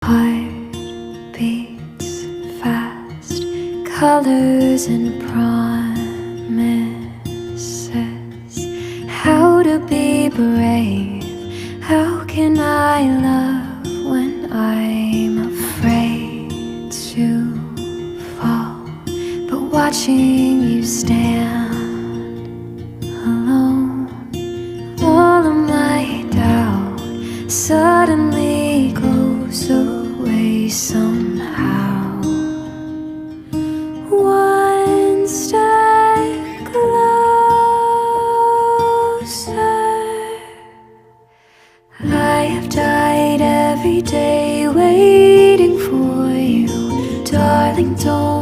Heart beats fast, colors and promises. How to be brave, how can I love when I'm afraid to fall? But watching you stand alone, all of my doubt suddenly goes away somehow. One step closer. I have died every day waiting for you, darling, don't